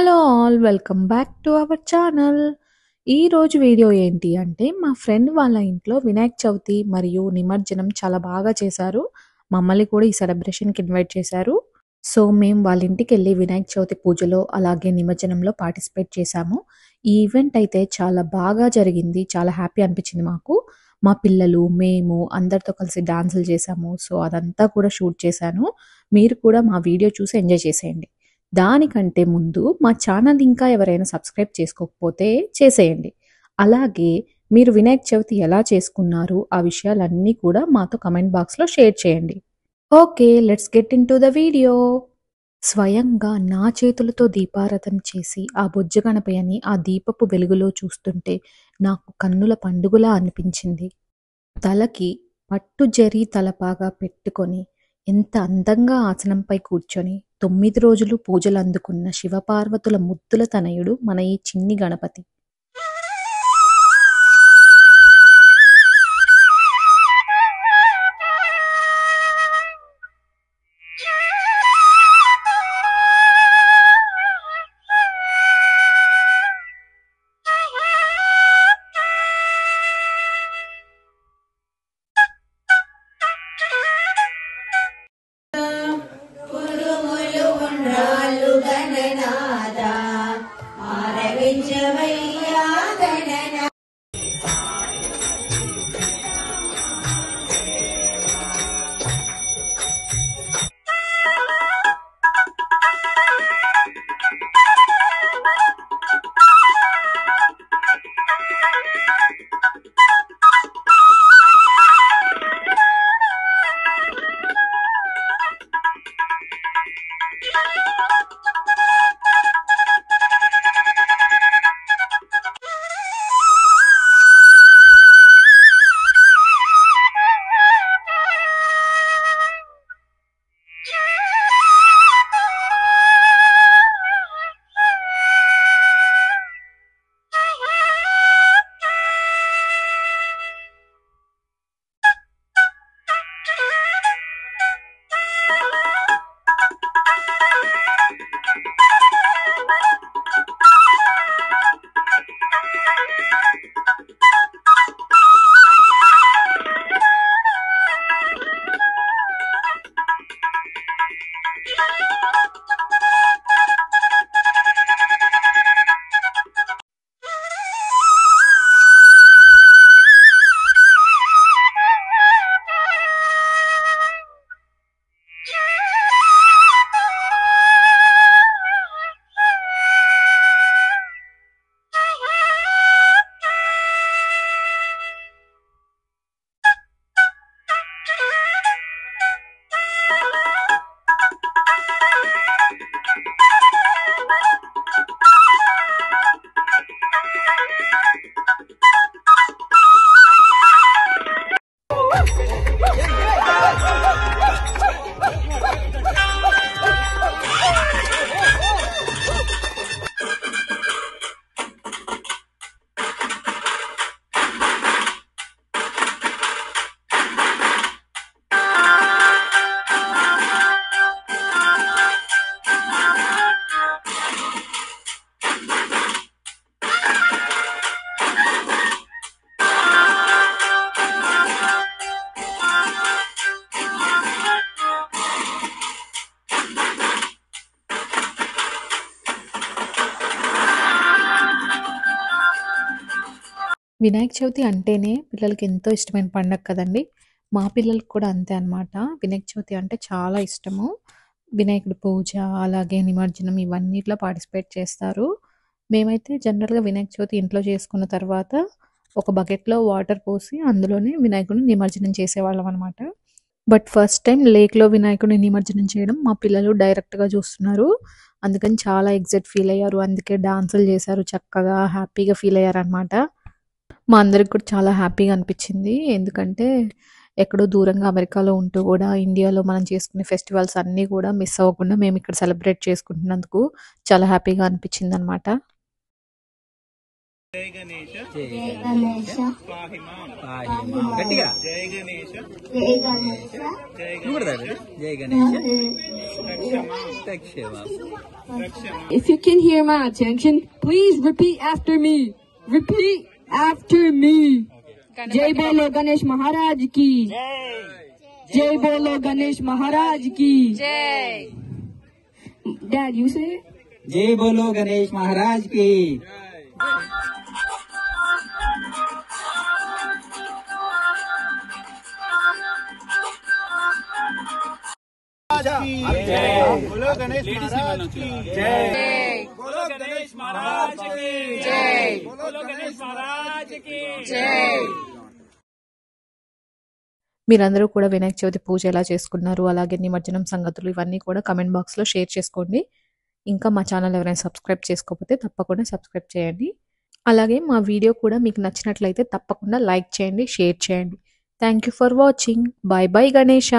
Hello all welcome back to our channel. ఈరోజు video ఏంటి అంటే మా ఫ్రెండ్ వాళ్ళ ఇంట్లో వినాయక చవితి మరియు నిమజ్జనం చాలా బాగా చేశారు. మమ్మల్ని కూడా ఈ సెలబ్రేషన్కి ఇన్వైట్ చేశారు. సో మేము వాళ్ళ ఇంటికి వెళ్ళి వినాయక చవితి పూజలో అలాగే నిమజ్జనంలో పార్టిసిపేట్ చేశాము. ఈ ఈవెంట్ అయితే చాలా బాగా జరిగింది. చాలా హ్యాపీ అనిపించింది మాకు. మా పిల్లలు మేము అందరితో కలిసి డాన్సులు చేశాము. సో అదంతా కూడా షూట్ చేశాను. మీరు కూడా మా వీడియో చూసి ఎంజాయ్ చేసేయండి. దానికంటే ముందు మా ఛానల్ ఇంకా ఎవరైనా సబ్స్క్రైబ్ చేసుకోకపోతే చేసేయండి. అలాగే మీరు వినాయక చవితి ఎలా చేసుకున్నారు ఆ విషయాలన్నీ కూడా మాతో కమెంట్ బాక్స్లో షేర్ చేయండి. Okay, let's get in to the video. స్వయంగా నా చేతులతో దీపారాధన చేసి ఆ బొజ్జ గణపయ్యని ఆ దీపపు వెలుగులో చూస్తుంటే నాకు కన్నుల పండుగలా అనిపించింది. తలకి పట్టు జరీ తలపాగా పెట్టుకొని ఎంత అందంగా ఆసనంపై కూర్చొని 9 రోజులు పూజలు అందుకున్న శివపార్వతుల ముద్దుల తనయుడు మన ఈ చిన్ని గణపతి. వినాయక చవితి అంటేనే పిల్లలకి ఎంతో ఇష్టమైన పండగ కదండి. మా పిల్లలకి కూడా అంతే అన్నమాట. వినాయక చవితి అంటే చాలా ఇష్టము. వినాయకుడి పూజ అలాగే నిమజ్జనం ఇవన్నిట్లో పార్టిసిపేట్ చేస్తారు. మేమైతే జనరల్గా వినాయక చవితి ఇంట్లో చేసుకున్న తర్వాత ఒక బకెట్లో వాటర్ పోసి అందులోనే వినాయకుడిని నిమజ్జనం చేసేవాళ్ళం అనమాట. బట్ ఫస్ట్ టైం లేక్లో వినాయకుడిని నిమజ్జనం చేయడం మా పిల్లలు డైరెక్ట్గా చూస్తున్నారు. అందుకని చాలా ఎగ్జైట్ ఫీల్ అయ్యారు. అందుకే డాన్సులు చేశారు, చక్కగా హ్యాపీగా ఫీల్ అయ్యారు అనమాట. మా అందరికి కూడా చాలా హ్యాపీగా అనిపించింది. ఎందుకంటే ఎక్కడో దూరంగా అమెరికాలో ఉంటూ కూడా ఇండియాలో మనం చేసుకునే ఫెస్టివల్స్ అన్నీ కూడా మిస్ అవ్వకుండా మేము ఇక్కడ సెలబ్రేట్ చేసుకుంటున్నందుకు చాలా హ్యాపీగా అనిపించింది అనమాట. జై గణేశ జై గణేశ పాహి మాం పాహి మాం గట్టిగా జై గణేశ జై గణేశ జై నువ్వు కూడా గణేశ తాగు. జై గణేశ రక్ష మాం రక్షమా రక్ష మాం. If you can hear my attention, please repeat after me. Repeat after me. Jai Bolo Ganesh Maharaj ki. Jai Bolo Ganesh Maharaj ki. Dad, you say it? జై బోలో గణేష్ మహారాజ్ కి बोलो गणेश महाराज की जय। बोलो गणेश महाराज की जय। बोलो गणेश महाराज की जय। మీరందరూ కూడా వినాయక చవితి పూజ ఎలా చేసుకున్నారు, అలాగే నిమజ్జనం సంగతులు ఇవన్నీ కూడా కమెంట్ బాక్స్లో షేర్ చేసుకోండి. ఇంకా మా ఛానల్ ఎవరైనా సబ్స్క్రైబ్ చేసుకోకపోతే తప్పకుండా సబ్స్క్రైబ్ చేయండి. అలాగే మా వీడియో కూడా మీకు నచ్చినట్లయితే తప్పకుండా లైక్ చేయండి, షేర్ చేయండి. Thank you for watching. By by Ganesha.